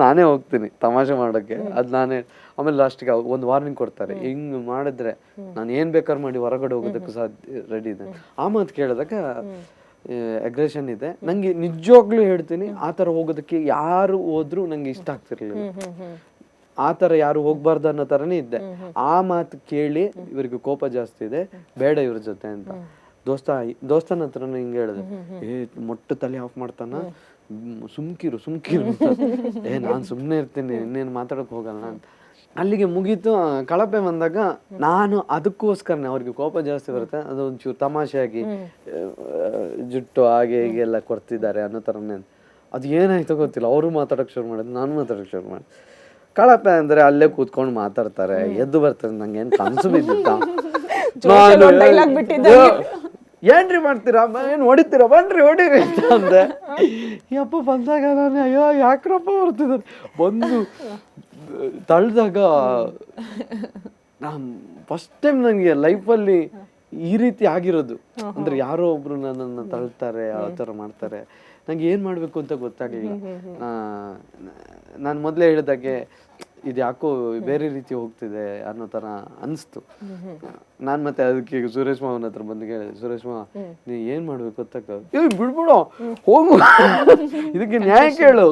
ನಾನೇ ಹೋಗ್ತೀನಿ ತಮಾಷೆ ಮಾಡೋಕ್ಕೆ, ಅದು ನಾನೇ. ಆಮೇಲೆ ಲಾಸ್ಟಿಗೆ ಒಂದು ವಾರ್ನಿಂಗ್ ಕೊಡ್ತಾರೆ, ಹಿಂಗೆ ಮಾಡಿದ್ರೆ ನಾನು ಏನು ಬೇಕಾದ್ರೂ ಮಾಡಿ ಹೊರಗಡೆ ಹೋಗೋದಕ್ಕೂ ಸಾಧ್ಯ ರೆಡಿ ಇದೆ. ಆ ಮಾತು ಕೇಳಿದಾಗ ಅಗ್ರೆಷನ್ ಇದೆ ನಂಗೆ. ನಿಜವಾಗ್ಲೂ ಹೇಳ್ತೀನಿ, ಆ ಥರ ಹೋಗೋದಕ್ಕೆ ಯಾರು ಹೋದ್ರೂ ನಂಗೆ ಇಷ್ಟ ಆಗ್ತಿರ್ಲಿಲ್ಲ. ಆ ಥರ ಯಾರು ಹೋಗ್ಬಾರ್ದು ಅನ್ನೋ ಥರನೇ ಇದ್ದೆ. ಆ ಮಾತು ಕೇಳಿ ಇವ್ರಿಗೆ ಕೋಪ ಜಾಸ್ತಿ ಇದೆ, ಬೇಡ ಇವ್ರ ಜೊತೆ ಅಂತ ದೋಸ್ತನ ಹತ್ರನೂ ಹಿಂಗೆ ಹೇಳಿದೆ, ಮೊಟ್ಟ ತಲೆ ಆಫ್ ಮಾಡ್ತಾನ, ಸುಮ್ಕಿರು ಅಂತ. ನಾನು ಸುಮ್ಮನೆ ಇರ್ತೀನಿ, ಇನ್ನೇನು ಮಾತಾಡೋಕೆ ಹೋಗಲ್ಲ ಅಂತ. ಅಲ್ಲಿಗೆ ಮುಗೀತು. ಕಳಪೆ ಬಂದಾಗ ನಾನು ಅದಕ್ಕೋಸ್ಕರನೇ, ಅವ್ರಿಗೆ ಕೋಪ ಜಾಸ್ತಿ ಬರುತ್ತೆ, ಅದೊಂಚೂರು ತಮಾಷೆಯಾಗಿ ಜುಟ್ಟು ಹಾಗೆ ಹೀಗೆ ಎಲ್ಲ ಕೊಡ್ತಿದ್ದಾರೆ ಅನ್ನೋ ಥರನೇ. ಅದು ಏನಾಯ್ತೋ ಗೊತ್ತಿಲ್ಲ, ಅವರು ಮಾತಾಡೋಕೆ ಶುರು ಮಾಡಿದ್ರು, ನಾನು ಮಾತಾಡೋಕೆ ಶುರು ಮಾಡಿದೆ. ಕಳಪೆ ಅಂದರೆ ಅಲ್ಲೇ ಕೂತ್ಕೊಂಡು ಮಾತಾಡ್ತಾರೆ, ಎದ್ದು ಬರ್ತಾರೆ. ನಂಗೆ ಏನು ಕನಸು ಬಿದ್ದಿತ್ತ, ಏನ್ರಿ ಮಾಡ್ತೀರಾ, ಏನು ಹೊಡಿತೀರಾ, ಬನ್ರಿ ಹೊಡೀರಿ ಅಂತ ಅಂದೆ. ಯಪ್ಪ ಬಂದಾಗ ನಾನು ಅಯ್ಯೋ ಯಾಕ್ರಪ್ಪ ಬರ್ತಿದ್ದಾರೆ ಬಂದು ತಳ್ದಾಗ, ನಾನು ಫಸ್ಟ್ ಟೈಮ್ ನನಗೆ ಲೈಫಲ್ಲಿ ಈ ರೀತಿ ಆಗಿರೋದು. ಅಂದರೆ ಯಾರೋ ಒಬ್ರು ನನ್ನನ್ನು ತಳ್ತಾರೆ, ಆ ಥರ ಮಾಡ್ತಾರೆ. ನಂಗೆ ಏನು ಮಾಡಬೇಕು ಅಂತ ಗೊತ್ತಾಗಲಿಲ್ಲ. ನಾನು ಮೊದಲೇ ಹೇಳಿದಾಗೆ ಇದು ಯಾಕೋ ಬೇರೆ ರೀತಿ ಹೋಗ್ತಿದೆ ಅನ್ನೋ ಥರ ಅನಿಸ್ತು. ನಾನು ಮತ್ತೆ ಅದಕ್ಕೆ ಸುರೇಶ್ ಮಾವನ ಹತ್ರ ಬಂದು ಕೇಳಿದೆ, ಸುರೇಶ್ ಮಾವ ನೀ ಏನು ಮಾಡಬೇಕು ಗೊತ್ತಾಗ, ಬಿಡ್ಬಿಡೋ ಹೋಗು, ಇದಕ್ಕೆ ನ್ಯಾಯ ಕೇಳು,